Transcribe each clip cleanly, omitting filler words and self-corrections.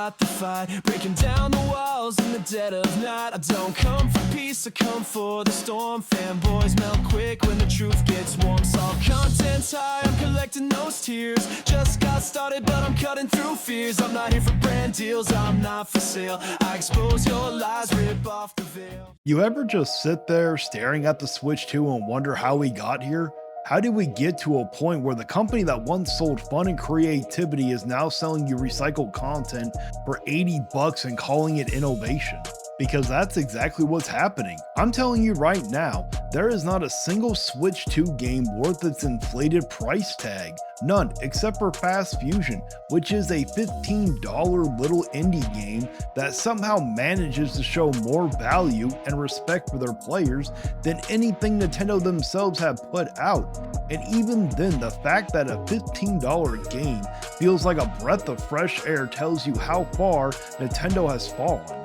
fought the fight, breaking down the walls in the dead of night. I don't come for peace, I come for the storm. Fanboys melt quick when the truth gets warm. Saw content's high, I'm collecting those tears. Just got started, but I'm cutting through fears. I'm not here for brand deals, I'm not for sale. I expose your lies, rip off the veil. You ever just sit there staring at the Switch 2 and wonder how we got here? How did we get to a point where the company that once sold fun and creativity is now selling you recycled content for $80 and calling it innovation? Because that's exactly what's happening. I'm telling you right now, there is not a single Switch 2 game worth its inflated price tag. None, except for Fast Fusion, which is a $15 little indie game that somehow manages to show more value and respect for their players than anything Nintendo themselves have put out. And even then, the fact that a $15 game feels like a breath of fresh air tells you how far Nintendo has fallen.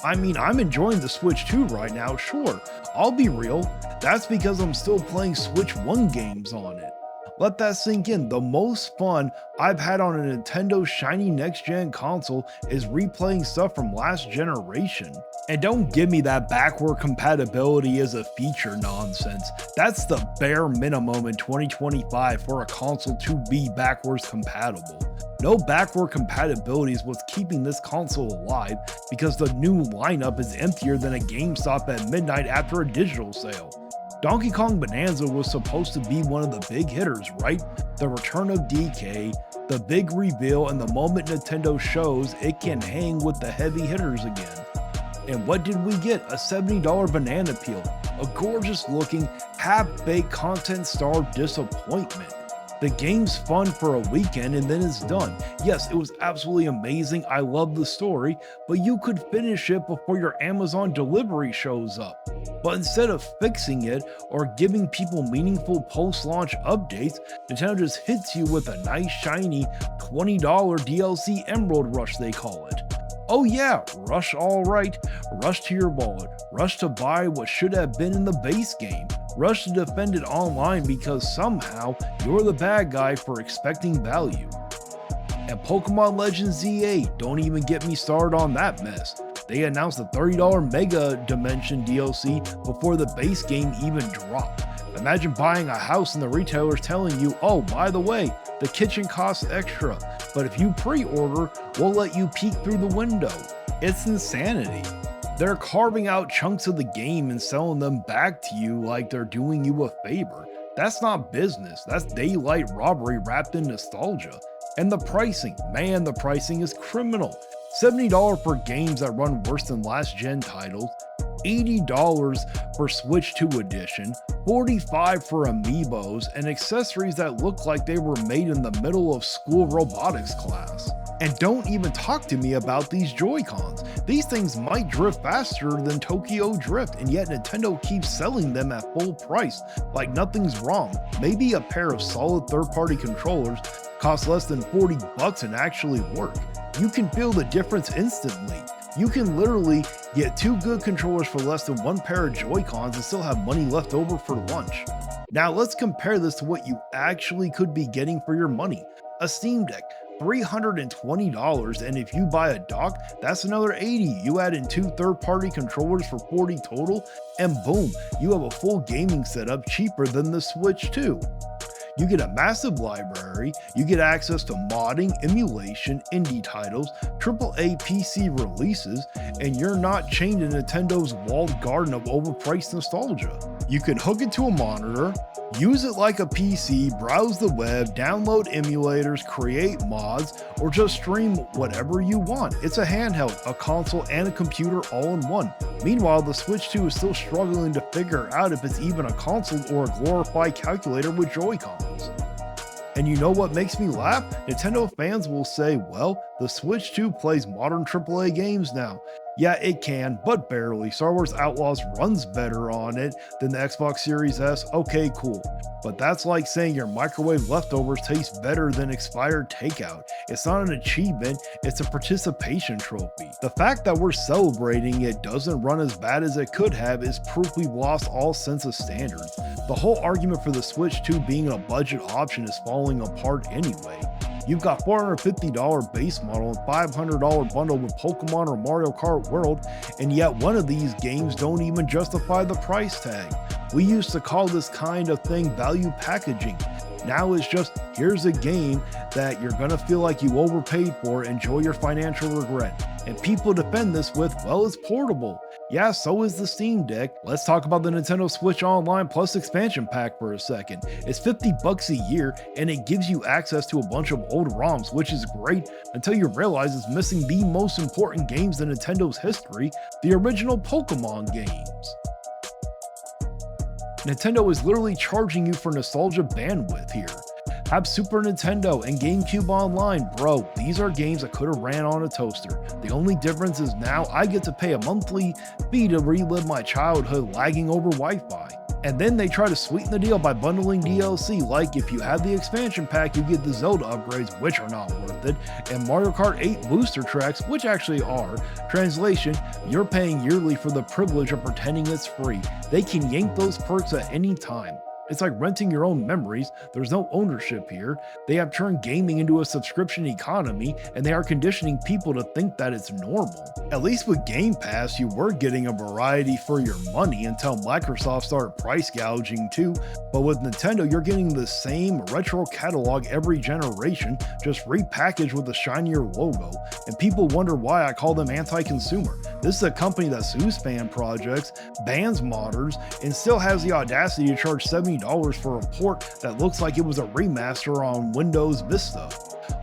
I mean, I'm enjoying the Switch 2 right now, sure. I'll be real, that's because I'm still playing Switch 1 games on it. Let that sink in. The most fun I've had on a Nintendo shiny next-gen console is replaying stuff from last generation. And don't give me that backward compatibility is a feature nonsense. That's the bare minimum in 2025 for a console to be backwards compatible. No backward compatibility is what's keeping this console alive, because the new lineup is emptier than a GameStop at midnight after a digital sale. Donkey Kong Bonanza was supposed to be one of the big hitters, right? The return of DK, the big reveal, and the moment Nintendo shows it can hang with the heavy hitters again. And what did we get? A $70 banana peel, a gorgeous looking, half-baked content-starved disappointment. The game's fun for a weekend and then it's done. Yes, it was absolutely amazing, I love the story, but you could finish it before your Amazon delivery shows up. But instead of fixing it or giving people meaningful post-launch updates, Nintendo just hits you with a nice shiny $20 DLC Emerald Rush they call it. Oh yeah, rush alright, rush to your wallet, rush to buy what should have been in the base game, rush to defend it online because somehow you're the bad guy for expecting value. And Pokemon Legends Z8, don't even get me started on that mess. They announced a $30 Mega Dimension DLC before the base game even dropped. Imagine buying a house and the retailer's telling you, oh, by the way, the kitchen costs extra, but if you pre-order, we'll let you peek through the window. It's insanity. They're carving out chunks of the game and selling them back to you like they're doing you a favor. That's not business, that's daylight robbery wrapped in nostalgia. And the pricing, man, the pricing is criminal. $70 for games that run worse than last gen titles, $80 for Switch 2 edition, $45 for amiibos, and accessories that look like they were made in the middle of school robotics class. And don't even talk to me about these Joy-Cons. These things might drift faster than Tokyo Drift, and yet Nintendo keeps selling them at full price, like nothing's wrong. Maybe a pair of solid third-party controllers cost less than $40 and actually work. You can feel the difference instantly. You can literally get 2 good controllers for less than 1 pair of Joy-Cons and still have money left over for lunch. Now let's compare this to what you actually could be getting for your money. A Steam Deck, $320, and if you buy a dock, that's another $80. You add in 2 third-party controllers for $40 total, and boom, you have a full gaming setup cheaper than the Switch 2. You get a massive library, you get access to modding, emulation, indie titles, AAA PC releases, and you're not chained to Nintendo's walled garden of overpriced nostalgia. You can hook it to a monitor, use it like a PC, browse the web, download emulators, create mods, or just stream whatever you want. It's a handheld, a console, and a computer all in one. Meanwhile, the Switch 2 is still struggling to figure out if it's even a console or a glorified calculator with Joy-Cons. And you know what makes me laugh? Nintendo fans will say, well, the Switch 2 plays modern AAA games now. Yeah, it can, but barely. Star Wars Outlaws runs better on it than the Xbox Series S. Okay, cool. But that's like saying your microwave leftovers taste better than expired takeout. It's not an achievement, it's a participation trophy. The fact that we're celebrating it doesn't run as bad as it could have is proof we've lost all sense of standards. The whole argument for the Switch 2 being a budget option is falling apart anyway. You've got $450 base model and $500 bundle with Pokemon or Mario Kart World, and yet one of these games don't even justify the price tag. We used to call this kind of thing value packaging. Now it's just, here's a game that you're gonna feel like you overpaid for, enjoy your financial regret. And people defend this with, well, it's portable. Yeah, so is the Steam Deck. Let's talk about the Nintendo Switch Online Plus expansion pack for a second. It's $50 a year and it gives you access to a bunch of old ROMs, which is great until you realize it's missing the most important games in Nintendo's history, the original Pokemon games. Nintendo is literally charging you for nostalgia bandwidth here. Have Super Nintendo and GameCube Online, bro, these are games that could have ran on a toaster. The only difference is now I get to pay a monthly fee to relive my childhood lagging over Wi-Fi. And then they try to sweeten the deal by bundling DLC, like if you have the expansion pack, you get the Zelda upgrades, which are not worth it, and Mario Kart 8 booster tracks, which actually are. Translation, you're paying yearly for the privilege of pretending it's free. They can yank those perks at any time. It's like renting your own memories. There's no ownership here. They have turned gaming into a subscription economy, and they are conditioning people to think that it's normal. At least with Game Pass, you were getting a variety for your money until Microsoft started price gouging too. But with Nintendo, you're getting the same retro catalog every generation, just repackaged with a shinier logo. And people wonder why I call them anti-consumer. This is a company that sues fan projects, bans modders, and still has the audacity to charge $70 for a port that looks like it was a remaster on Windows Vista.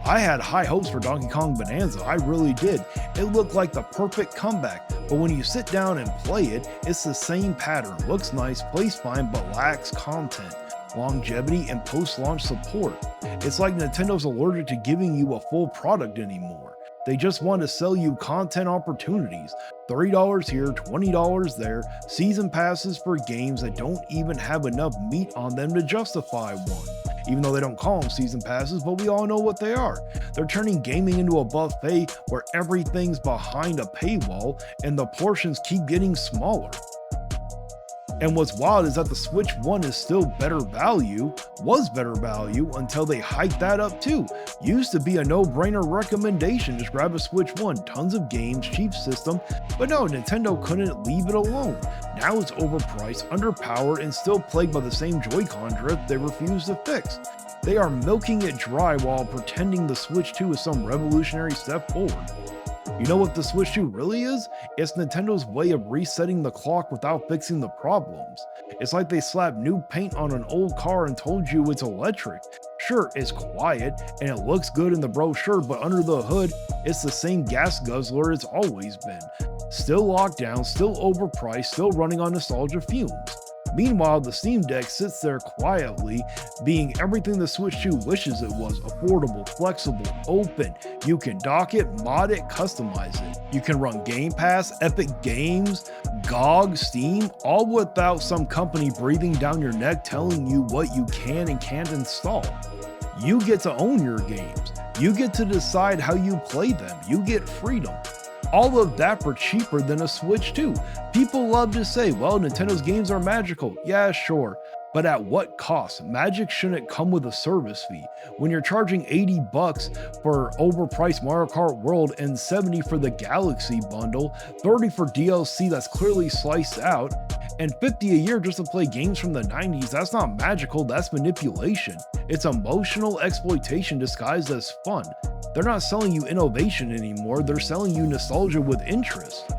I had high hopes for Donkey Kong Bonanza, I really did. It looked like the perfect comeback, but when you sit down and play it, it's the same pattern. Looks nice, plays fine, but lacks content, longevity, and post-launch support. It's like Nintendo's allergic to giving you a full product anymore. They just want to sell you content opportunities. $30 here, $20 there, season passes for games that don't even have enough meat on them to justify one. Even though they don't call them season passes, but we all know what they are. They're turning gaming into a buffet where everything's behind a paywall and the portions keep getting smaller. And what's wild is that the Switch 1 is still was better value until they hiked that up too. Used to be a no-brainer recommendation, just grab a Switch 1, tons of games, cheap system, but no, Nintendo couldn't leave it alone. Now it's overpriced, underpowered, and still plagued by the same Joy-Con drift they refuse to fix. They are milking it dry while pretending the Switch 2 is some revolutionary step forward. You know what the Switch 2 really is? It's Nintendo's way of resetting the clock without fixing the problems. It's like they slapped new paint on an old car and told you it's electric. Sure, it's quiet and it looks good in the brochure, but under the hood, it's the same gas guzzler it's always been. Still locked down, still overpriced, still running on nostalgia fumes. Meanwhile, the Steam Deck sits there quietly, being everything the Switch 2 wishes it was: affordable, flexible, open. You can dock it, mod it, customize it. You can run Game Pass, Epic Games, GOG, Steam, all without some company breathing down your neck telling you what you can and can't install. You get to own your games. You get to decide how you play them. You get freedom. All of that for cheaper than a Switch 2. People love to say, well, Nintendo's games are magical. Yeah, sure. But at what cost? Magic shouldn't come with a service fee. When you're charging $80 for overpriced Mario Kart World and $70 for the Galaxy bundle, $30 for DLC that's clearly sliced out, and $50 a year just to play games from the 90s, that's not magical, that's manipulation. It's emotional exploitation disguised as fun. They're not selling you innovation anymore, they're selling you nostalgia with interest.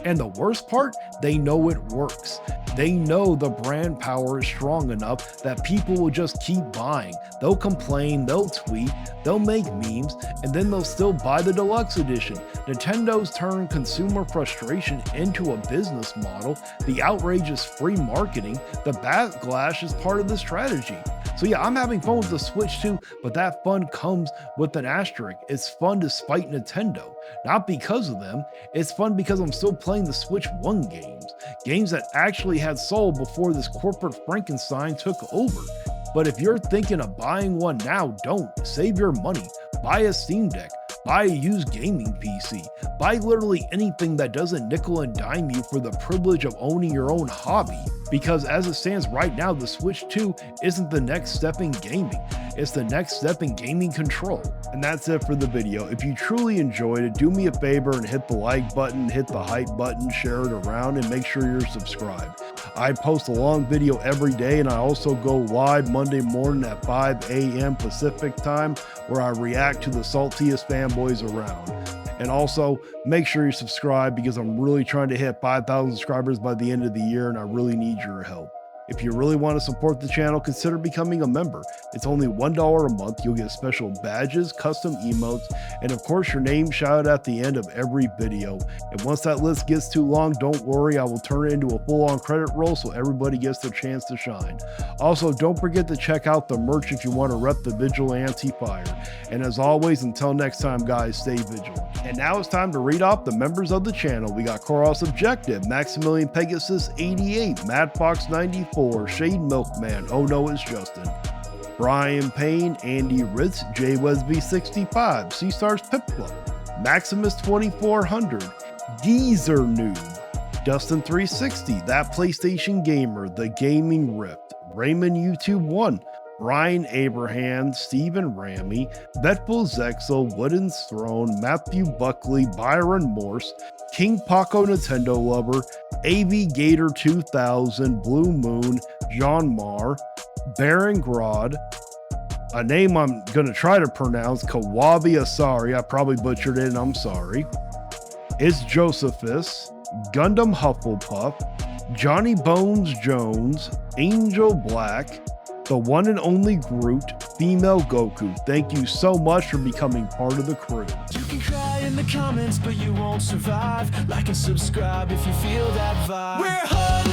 And the worst part, they know it works. They know the brand power is strong enough that people will just keep buying. They'll complain, they'll tweet, they'll make memes, and then they'll still buy the deluxe edition. Nintendo's turned consumer frustration into a business model. The outrage is free marketing. The backlash is part of the strategy. So yeah, I'm having fun with the Switch 2, but that fun comes with an asterisk. It's fun despite Nintendo. Not because of them, it's fun because I'm still playing the Switch 1 games. Games that actually had soul before this corporate Frankenstein took over. But if you're thinking of buying one now, don't. Save your money. Buy a Steam Deck. Buy a used gaming PC. Buy literally anything that doesn't nickel and dime you for the privilege of owning your own hobby. Because as it stands right now, the Switch 2 isn't the next step in gaming. It's the next step in gaming control. And that's it for the video. If you truly enjoyed it, do me a favor and hit the like button, hit the hype button, share it around, and make sure you're subscribed. I post a long video every day, and I also go live Monday morning at 5 a.m. Pacific time, where I react to the saltiest fanboys around. And also, make sure you subscribe, because I'm really trying to hit 5,000 subscribers by the end of the year, and I really need your help. If you really want to support the channel, consider becoming a member. It's only $1 a month. You'll get special badges, custom emotes, and of course your name shouted at the end of every video. And once that list gets too long, don't worry, I will turn it into a full-on credit roll so everybody gets their chance to shine. Also, don't forget to check out the merch if you want to rep the Vigilante Fire. And as always, until next time guys, stay vigilant. And now it's time to read off the members of the channel. We got Koros Objective, Maximilian Pegasus 88, Mad Fox 94, Shade Milkman, Oh No It's Justin, Brian Payne, Andy Ritz, J Wesby 65, C Stars Pipla, Maximus 2400, Geezer Noob, Dustin 360, That PlayStation Gamer, The Gaming Rift, Raymond YouTube 1, Brian Abraham, Stephen Ramey, Betful Zexel, Wooden's Throne, Matthew Buckley, Byron Morse, King Paco Nintendo Lover, AV Gator 2000, Blue Moon, John Marr, Baron Grod, a name I'm going to try to pronounce, Kawabi Asari, I probably butchered it and I'm sorry, It's Josephus, Gundam Hufflepuff, Johnny Bones Jones, Angel Black, the one and only Groot, Female Goku. Thank you so much for becoming part of the crew. You can cry in the comments, but you won't survive. Like and subscribe if you feel that vibe. We're hard